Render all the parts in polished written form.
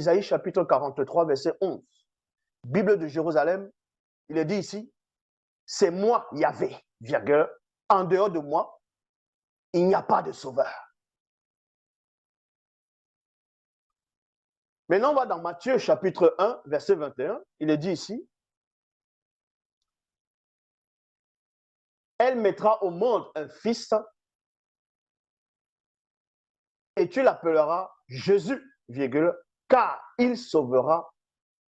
Isaïe chapitre 43, verset 11. Bible de Jérusalem, il est dit ici, c'est moi, Yahvé, virgule, en dehors de moi, il n'y a pas de sauveur. Maintenant, on va dans Matthieu chapitre 1, verset 21. Il est dit ici, elle mettra au monde un fils et tu l'appelleras Jésus, virgule, car il sauvera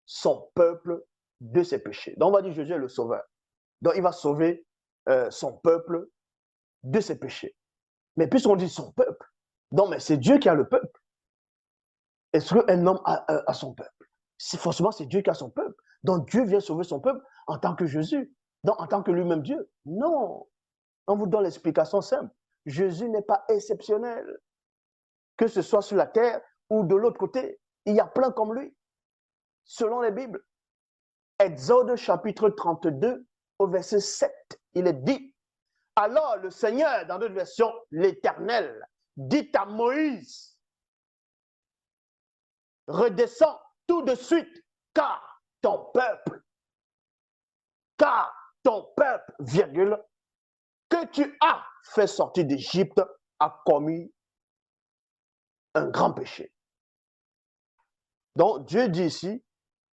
son peuple de ses péchés. Donc, on va dire Jésus est le sauveur. Donc, il va sauver son peuple de ses péchés. Mais puisqu'on dit son peuple, donc, mais c'est Dieu qui a le peuple. Est-ce qu'un homme a son peuple? Forcément, c'est Dieu qui a son peuple. Donc, Dieu vient sauver son peuple en tant que Jésus, donc en tant que lui-même Dieu. Non. On vous donne l'explication simple. Jésus n'est pas exceptionnel. Que ce soit sur la terre ou de l'autre côté, il y a plein comme lui. Selon les Bibles. Exode chapitre 32 au verset 7, il est dit, alors le Seigneur, dans notre version, l'Éternel, dit à Moïse, redescends tout de suite, car ton peuple, virgule, que tu as fait sortir d'Égypte, a commis un grand péché. Donc, Dieu dit ici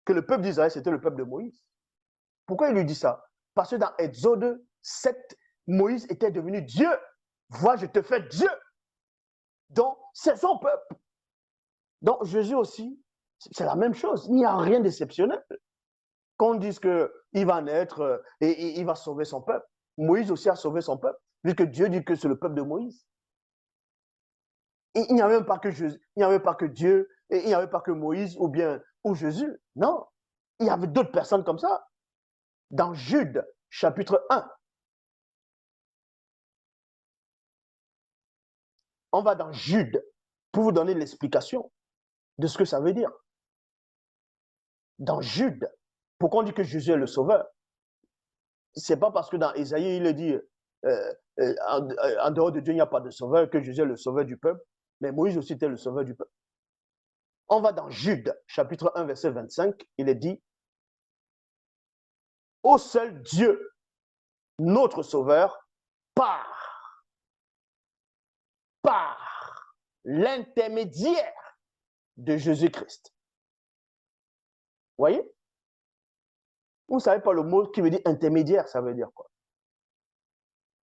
que le peuple d'Israël, c'était le peuple de Moïse. Pourquoi il lui dit ça? Parce que dans Exode 7, Moïse était devenu Dieu. Vois, je te fais Dieu. Donc, c'est son peuple. Donc, Jésus aussi, c'est la même chose. Il n'y a rien d'exceptionnel. Qu'on dise qu'il va naître et il va sauver son peuple. Moïse aussi a sauvé son peuple, puisque Dieu dit que c'est le peuple de Moïse. Il n'y avait même pas que Jésus, il n'y avait pas que Dieu, et il n'y avait pas que Moïse ou Jésus. Non, il y avait d'autres personnes comme ça. Dans Jude, chapitre 1, on va dans Jude pour vous donner l'explication de ce que ça veut dire. Dans Jude, pourquoi on dit que Jésus est le sauveur? C'est pas parce que dans Isaïe, il est dit en dehors de Dieu, il n'y a pas de sauveur, que Jésus est le sauveur du peuple, mais Moïse aussi était le sauveur du peuple. On va dans Jude, chapitre 1, verset 25, il est dit, ô seul Dieu, notre sauveur, par l'intermédiaire de Jésus-Christ. Voyez? Vous ne savez pas le mot qui veut dire intermédiaire, ça veut dire quoi?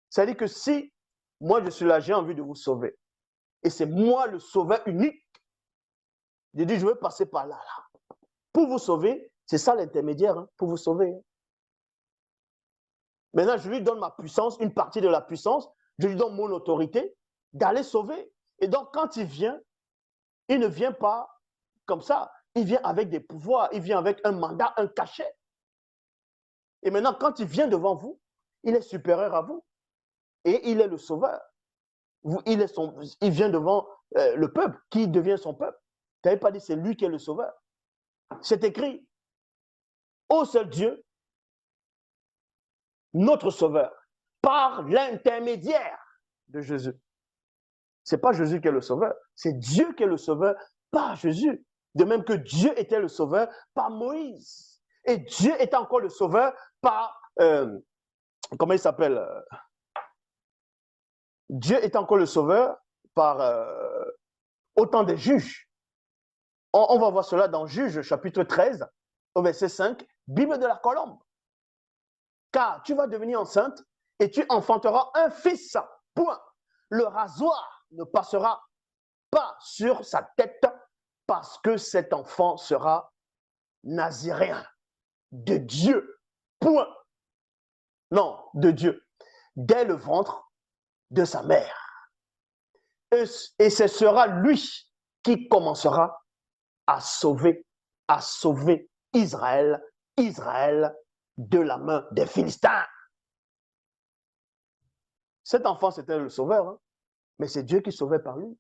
Ça veut dire que si moi je suis là, j'ai envie de vous sauver, et c'est moi le sauveur unique, je dis je vais passer par là. Pour vous sauver, c'est ça l'intermédiaire, hein, pour vous sauver. Maintenant, je lui donne ma puissance, une partie de la puissance, je lui donne mon autorité d'aller sauver. Et donc, quand il vient, il ne vient pas comme ça. Il vient avec des pouvoirs, il vient avec un mandat, un cachet. Et maintenant, quand il vient devant vous, il est supérieur à vous. Et il est le sauveur. Il vient devant le peuple, qui devient son peuple. Tu n'avais pas dit c'est lui qui est le sauveur. C'est écrit, ô seul Dieu, notre sauveur, par l'intermédiaire de Jésus. Ce n'est pas Jésus qui est le sauveur, c'est Dieu qui est le sauveur par Jésus. De même que Dieu était le sauveur par Moïse. Et Dieu était encore le sauveur par, comment il s'appelle? Dieu est encore le sauveur par autant des juges. On va voir cela dans Juges, chapitre 13, au verset 5, Bible de la colombe. Car tu vas devenir enceinte et tu enfanteras un fils. Point. Le rasoir ne passera pas sur sa tête parce que cet enfant sera naziréen de Dieu. Point. Non, de Dieu. Dès le ventre de sa mère. Et ce sera lui qui commencera à sauver Israël de la main des Philistins. Cet enfant, c'était le sauveur, hein? Mais c'est Dieu qui sauvait par lui.